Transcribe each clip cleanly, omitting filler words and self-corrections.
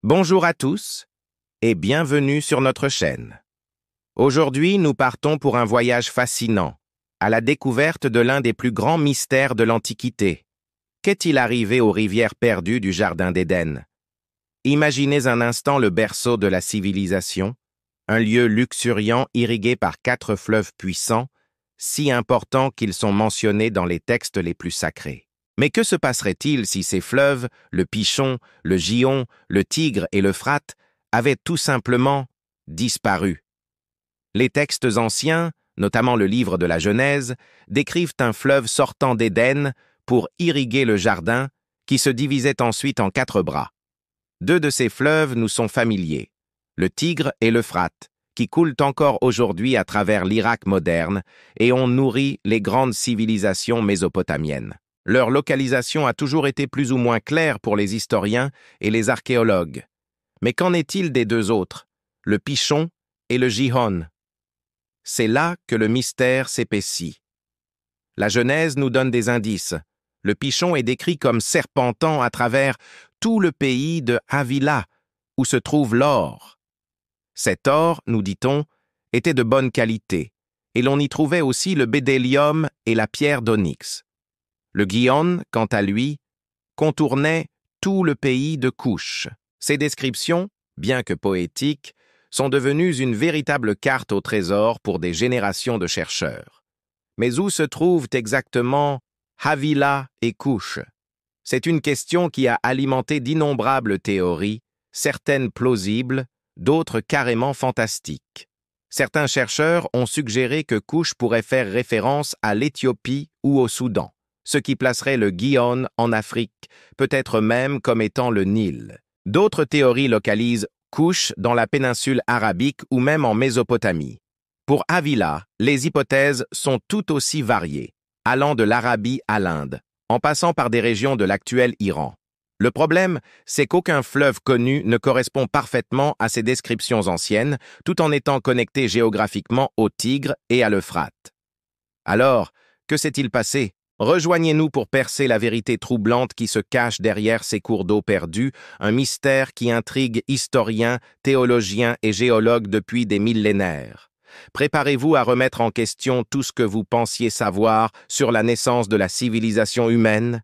Bonjour à tous et bienvenue sur notre chaîne. Aujourd'hui, nous partons pour un voyage fascinant, à la découverte de l'un des plus grands mystères de l'Antiquité. Qu'est-il arrivé aux rivières perdues du Jardin d'Éden? Imaginez un instant le berceau de la civilisation, un lieu luxuriant irrigué par 4 fleuves puissants, si importants qu'ils sont mentionnés dans les textes les plus sacrés. Mais que se passerait-il si ces fleuves, le Pichon, le Gihon, le Tigre et l'Euphrate, avaient tout simplement disparu? Les textes anciens, notamment le livre de la Genèse, décrivent un fleuve sortant d'Éden pour irriguer le jardin, qui se divisait ensuite en 4 bras. 2 de ces fleuves nous sont familiers, le Tigre et l'Euphrate, qui coulent encore aujourd'hui à travers l'Irak moderne et ont nourri les grandes civilisations mésopotamiennes. Leur localisation a toujours été plus ou moins claire pour les historiens et les archéologues. Mais qu'en est-il des 2 autres, le Pichon et le Gihon? C'est là que le mystère s'épaissit. La Genèse nous donne des indices. Le Pichon est décrit comme serpentant à travers tout le pays de Havila, où se trouve l'or. Cet or, nous dit-on, était de bonne qualité, et l'on y trouvait aussi le bédélium et la pierre d'onyx. Le Gihon, quant à lui, contournait tout le pays de Couche. Ces descriptions, bien que poétiques, sont devenues une véritable carte au trésor pour des générations de chercheurs. Mais où se trouvent exactement Havila et Couche? C'est une question qui a alimenté d'innombrables théories, certaines plausibles, d'autres carrément fantastiques. Certains chercheurs ont suggéré que Couche pourrait faire référence à l'Éthiopie ou au Soudan, ce qui placerait le Gihon en Afrique, peut-être même comme étant le Nil. D'autres théories localisent Couche dans la péninsule arabique ou même en Mésopotamie. Pour Havila, les hypothèses sont tout aussi variées, allant de l'Arabie à l'Inde, en passant par des régions de l'actuel Iran. Le problème, c'est qu'aucun fleuve connu ne correspond parfaitement à ces descriptions anciennes, tout en étant connecté géographiquement au Tigre et à l'Euphrate. Alors, que s'est-il passé? Rejoignez-nous pour percer la vérité troublante qui se cache derrière ces cours d'eau perdus, un mystère qui intrigue historiens, théologiens et géologues depuis des millénaires. Préparez-vous à remettre en question tout ce que vous pensiez savoir sur la naissance de la civilisation humaine.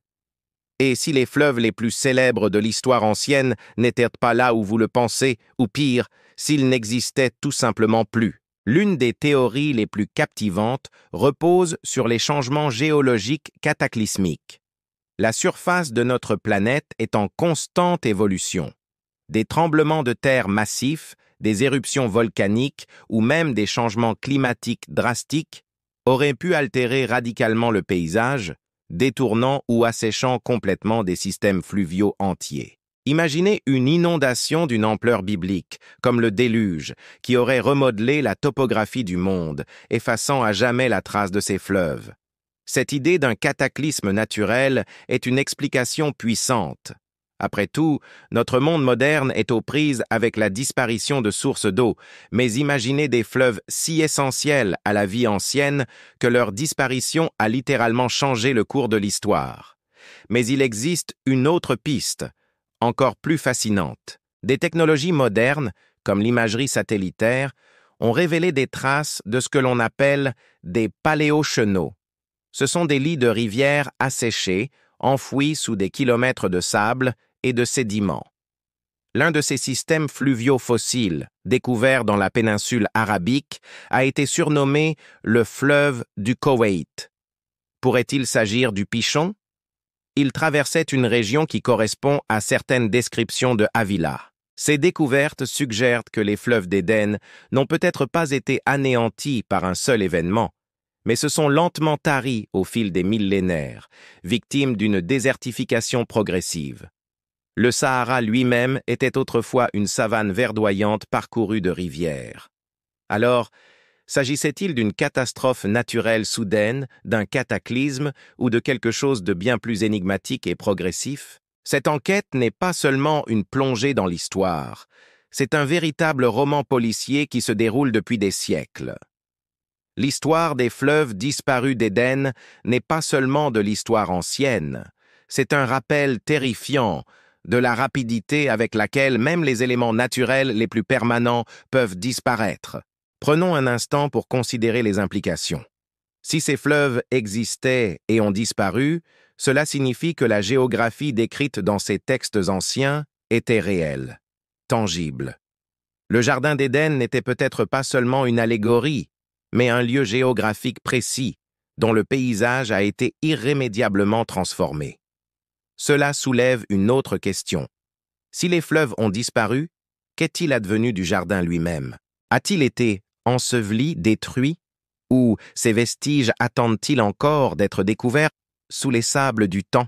Et si les fleuves les plus célèbres de l'histoire ancienne n'étaient pas là où vous le pensez, ou pire, s'ils n'existaient tout simplement plus? L'une des théories les plus captivantes repose sur les changements géologiques cataclysmiques. La surface de notre planète est en constante évolution. Des tremblements de terre massifs, des éruptions volcaniques ou même des changements climatiques drastiques auraient pu altérer radicalement le paysage, détournant ou asséchant complètement des systèmes fluviaux entiers. Imaginez une inondation d'une ampleur biblique, comme le déluge, qui aurait remodelé la topographie du monde, effaçant à jamais la trace de ses fleuves. Cette idée d'un cataclysme naturel est une explication puissante. Après tout, notre monde moderne est aux prises avec la disparition de sources d'eau, mais imaginez des fleuves si essentiels à la vie ancienne que leur disparition a littéralement changé le cours de l'histoire. Mais il existe une autre piste, encore plus fascinante. Des technologies modernes, comme l'imagerie satellitaire, ont révélé des traces de ce que l'on appelle des paléochenaux. Ce sont des lits de rivières asséchés, enfouis sous des kilomètres de sable et de sédiments. L'un de ces systèmes fluviaux fossiles, découverts dans la péninsule arabique, a été surnommé le fleuve du Koweït. Pourrait-il s'agir du Pichon? Il traversait une région qui correspond à certaines descriptions de Havila. Ces découvertes suggèrent que les fleuves d'Éden n'ont peut-être pas été anéantis par un seul événement, mais se sont lentement taris au fil des millénaires, victimes d'une désertification progressive. Le Sahara lui-même était autrefois une savane verdoyante parcourue de rivières. Alors, s'agissait-il d'une catastrophe naturelle soudaine, d'un cataclysme ou de quelque chose de bien plus énigmatique et progressif? Cette enquête n'est pas seulement une plongée dans l'histoire, c'est un véritable roman policier qui se déroule depuis des siècles. L'histoire des fleuves disparus d'Éden n'est pas seulement de l'histoire ancienne, c'est un rappel terrifiant de la rapidité avec laquelle même les éléments naturels les plus permanents peuvent disparaître. Prenons un instant pour considérer les implications. Si ces fleuves existaient et ont disparu, cela signifie que la géographie décrite dans ces textes anciens était réelle, tangible. Le Jardin d'Éden n'était peut-être pas seulement une allégorie, mais un lieu géographique précis, dont le paysage a été irrémédiablement transformé. Cela soulève une autre question. Si les fleuves ont disparu, qu'est-il advenu du jardin lui-même? A-t-il été enseveli, détruit? Ou ces vestiges attendent-ils encore d'être découverts sous les sables du temps?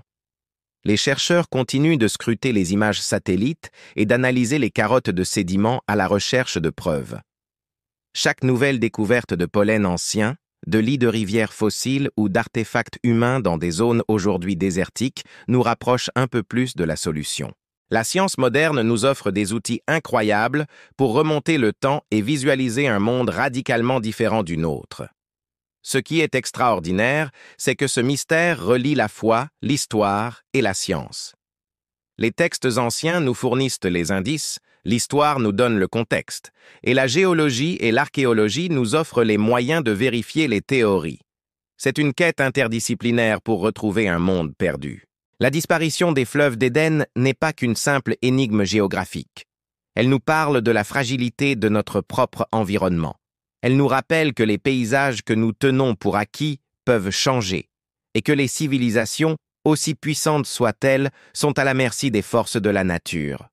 Les chercheurs continuent de scruter les images satellites et d'analyser les carottes de sédiments à la recherche de preuves. Chaque nouvelle découverte de pollen ancien, de lits de rivières fossiles ou d'artefacts humains dans des zones aujourd'hui désertiques nous rapproche un peu plus de la solution. La science moderne nous offre des outils incroyables pour remonter le temps et visualiser un monde radicalement différent du nôtre. Ce qui est extraordinaire, c'est que ce mystère relie la foi, l'histoire et la science. Les textes anciens nous fournissent les indices, l'histoire nous donne le contexte, et la géologie et l'archéologie nous offrent les moyens de vérifier les théories. C'est une quête interdisciplinaire pour retrouver un monde perdu. La disparition des fleuves d'Éden n'est pas qu'une simple énigme géographique. Elle nous parle de la fragilité de notre propre environnement. Elle nous rappelle que les paysages que nous tenons pour acquis peuvent changer et que les civilisations, aussi puissantes soient-elles, sont à la merci des forces de la nature.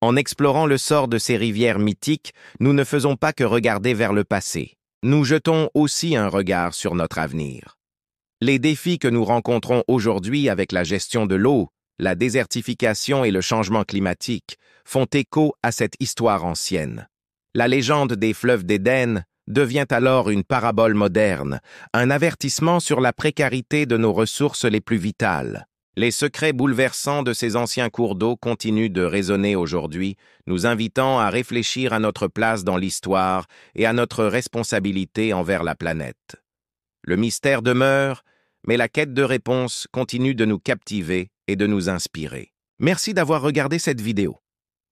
En explorant le sort de ces rivières mythiques, nous ne faisons pas que regarder vers le passé. Nous jetons aussi un regard sur notre avenir. Les défis que nous rencontrons aujourd'hui avec la gestion de l'eau, la désertification et le changement climatique font écho à cette histoire ancienne. La légende des fleuves d'Éden devient alors une parabole moderne, un avertissement sur la précarité de nos ressources les plus vitales. Les secrets bouleversants de ces anciens cours d'eau continuent de résonner aujourd'hui, nous invitant à réfléchir à notre place dans l'histoire et à notre responsabilité envers la planète. Le mystère demeure, mais la quête de réponses continue de nous captiver et de nous inspirer. Merci d'avoir regardé cette vidéo.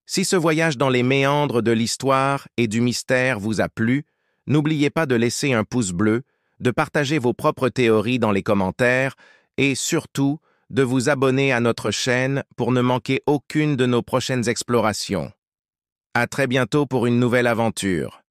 Si ce voyage dans les méandres de l'histoire et du mystère vous a plu, n'oubliez pas de laisser un pouce bleu, de partager vos propres théories dans les commentaires et surtout de vous abonner à notre chaîne pour ne manquer aucune de nos prochaines explorations. À très bientôt pour une nouvelle aventure.